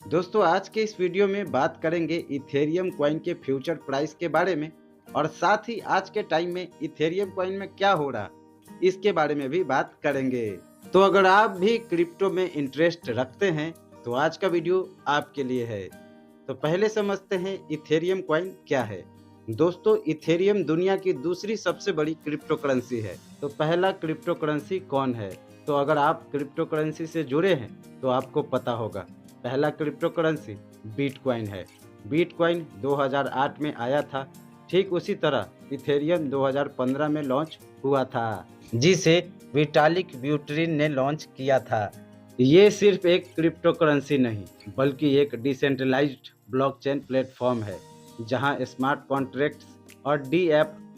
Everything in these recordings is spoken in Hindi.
दोस्तों आज के इस वीडियो में बात करेंगे इथेरियम कॉइन के फ्यूचर प्राइस के बारे में और साथ ही आज के टाइम में इथेरियम कॉइन में क्या हो रहा इसके बारे में भी बात करेंगे। तो अगर आप भी क्रिप्टो में इंटरेस्ट रखते हैं तो आज का वीडियो आपके लिए है। तो पहले समझते हैं इथेरियम कॉइन क्या है। दोस्तों इथेरियम दुनिया की दूसरी सबसे बड़ी क्रिप्टो करेंसी है। तो पहला क्रिप्टो करेंसी कौन है? तो अगर आप क्रिप्टो करेंसी से जुड़े हैं तो आपको पता होगा पहला क्रिप्टो करेंसी बिटकॉइन है। बिटकॉइन 2008 में आया था। ठीक उसी तरह इथेरियम 2015 में लॉन्च हुआ था, जिसे विटालिक ब्यूटेरिन ने लॉन्च किया था। ये सिर्फ एक क्रिप्टो करेंसी नहीं बल्कि एक डिसेंट्रलाइज्ड ब्लॉकचेन प्लेटफॉर्म है जहां स्मार्ट कॉन्ट्रैक्ट्स और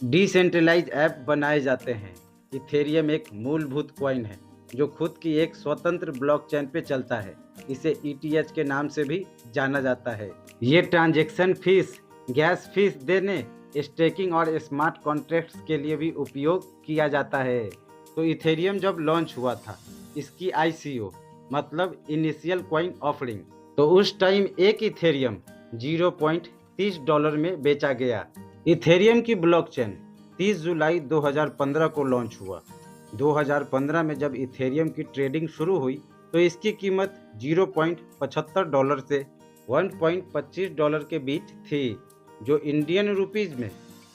डिसेंट्रलाइज्ड ऐप बनाए जाते हैं। इथेरियम एक मूलभूत कॉइन है जो खुद की एक स्वतंत्र ब्लॉकचेन पे चलता है। इसे ETH के नाम से भी जाना जाता है। ये ट्रांजैक्शन फीस, गैस फीस देने, स्टेकिंग और स्मार्ट कॉन्ट्रैक्ट्स के लिए भी उपयोग किया जाता है। तो इथेरियम जब लॉन्च हुआ था, इसकी ICO मतलब इनिशियल कॉइन ऑफरिंग, तो उस टाइम एक इथेरियम $0.30 में बेचा गया। इथेरियम की ब्लॉकचेन 30 जुलाई 2015 को लॉन्च हुआ। 2015 में जब इथेरियम की ट्रेडिंग शुरू हुई तो इसकी कीमत $0.75 से $1.25 के बीच थी, जो इंडियन रुपीज में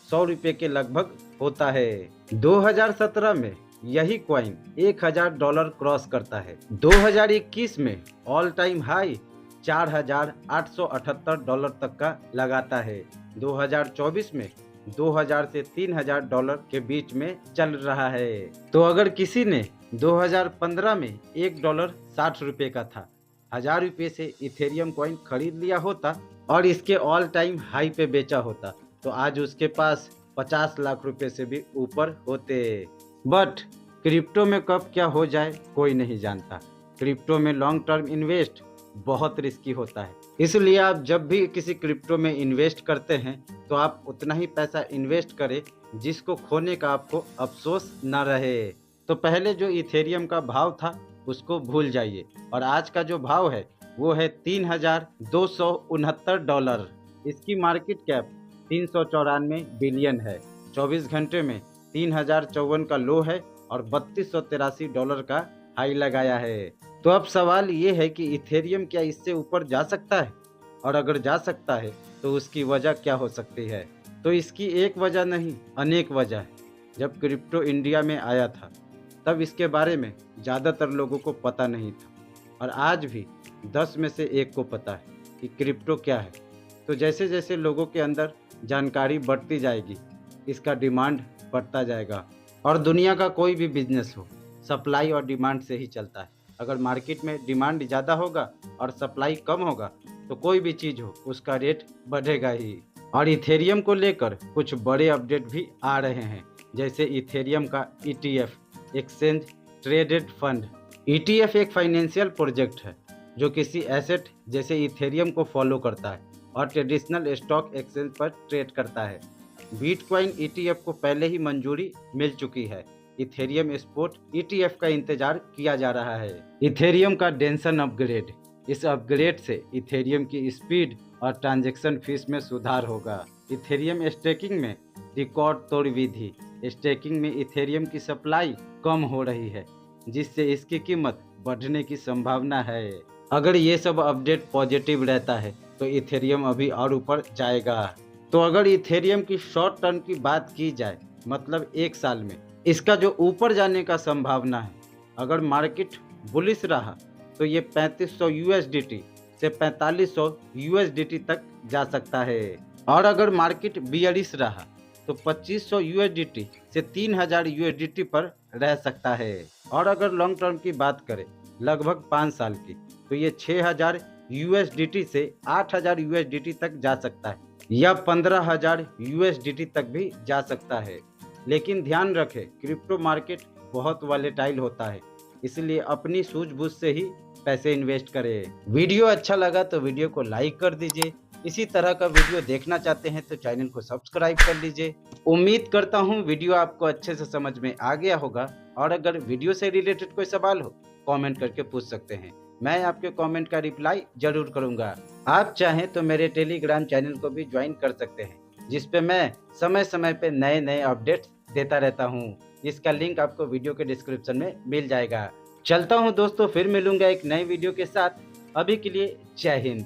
100 रुपये के लगभग होता है। 2017 में यही कॉइन $1000 क्रॉस करता है। 2021 में ऑल टाइम हाई $4878 तक का लगाता है। 2024 में 2000 से $3000 के बीच में चल रहा है। तो अगर किसी ने 2015 में $1 60 रुपये का था, 1000 रुपये से इथेरियम कॉइन खरीद लिया होता और इसके ऑल टाइम हाई पे बेचा होता तो आज उसके पास 50 लाख रुपए से भी ऊपर होते। बट क्रिप्टो में कब क्या हो जाए कोई नहीं जानता। क्रिप्टो में लॉन्ग टर्म इन्वेस्ट बहुत रिस्की होता है, इसलिए आप जब भी किसी क्रिप्टो में इन्वेस्ट करते हैं तो आप उतना ही पैसा इन्वेस्ट करें जिसको खोने का आपको अफसोस न रहे। तो पहले जो इथेरियम का भाव था उसको भूल जाइए और आज का जो भाव है वो है $3269। इसकी मार्केट कैप 394 बिलियन है। 24 घंटे में 3054 का लो है और $3283 का हाई लगाया है। तो अब सवाल ये है कि इथेरियम क्या इससे ऊपर जा सकता है, और अगर जा सकता है तो उसकी वजह क्या हो सकती है? तो इसकी एक वजह नहीं अनेक वजह है। जब क्रिप्टो इंडिया में आया था तब इसके बारे में ज़्यादातर लोगों को पता नहीं था और आज भी 10 में से 1 को पता है कि क्रिप्टो क्या है। तो जैसे जैसे लोगों के अंदर जानकारी बढ़ती जाएगी इसका डिमांड बढ़ता जाएगा। और दुनिया का कोई भी बिजनेस हो सप्लाई और डिमांड से ही चलता है। अगर मार्केट में डिमांड ज़्यादा होगा और सप्लाई कम होगा तो कोई भी चीज़ हो उसका रेट बढ़ेगा ही। और इथेरियम को लेकर कुछ बड़े अपडेट भी आ रहे हैं, जैसे इथेरियम का ETF exchange traded fund. ETF एक फाइनेंशियल प्रोजेक्ट है जो किसी एसेट जैसे इथेरियम को फॉलो करता है और ट्रेडिशनल स्टॉक एक्सचेंज पर ट्रेड करता है। बिटकॉइन ETF को पहले ही मंजूरी मिल चुकी है। इथेरियम स्पॉट ETF का इंतजार किया जा रहा है। इथेरियम का डेंसन अपग्रेड, इस अपग्रेड से इथेरियम की स्पीड और ट्रांजैक्शन फीस में सुधार होगा। इथेरियम स्टेकिंग में रिकॉर्ड तोड़ विधि, स्टेकिंग में इथेरियम की सप्लाई कम हो रही है जिससे इसकी कीमत बढ़ने की संभावना है। अगर ये सब अपडेट पॉजिटिव रहता है तो इथेरियम अभी और ऊपर जाएगा। तो अगर इथेरियम की शॉर्ट टर्म की बात की जाए, मतलब 1 साल में इसका जो ऊपर जाने का संभावना है, अगर मार्केट बुलिश रहा तो ये 3500 USDT से 4500 USDT तक जा सकता है। और अगर मार्केट बियरिश रहा तो 2500 USDT से 3000 USDT पर रह सकता है। और अगर लॉन्ग टर्म की बात करें लगभग 5 साल की, तो ये 6000 USDT से 8000 USDT तक जा सकता है या 15000 USDT तक भी जा सकता है। लेकिन ध्यान रखें क्रिप्टो मार्केट बहुत वॉलेटाइल होता है, इसलिए अपनी सूझबूझ से ही पैसे इन्वेस्ट करें। वीडियो अच्छा लगा तो वीडियो को लाइक कर दीजिए। इसी तरह का वीडियो देखना चाहते हैं तो चैनल को सब्सक्राइब कर लीजिए। उम्मीद करता हूँ वीडियो आपको अच्छे से समझ में आ गया होगा और अगर वीडियो से रिलेटेड कोई सवाल हो कमेंट करके पूछ सकते हैं। मैं आपके कमेंट का रिप्लाई जरूर करूंगा। आप चाहें तो मेरे टेलीग्राम चैनल को भी ज्वाइन कर सकते हैं, जिस पे मैं समय समय पे नए नए अपडेट्स देता रहता हूँ। इसका लिंक आपको वीडियो के डिस्क्रिप्शन में मिल जाएगा। चलता हूँ दोस्तों, फिर मिलूंगा एक नई वीडियो के साथ। अभी के लिए जय हिंद।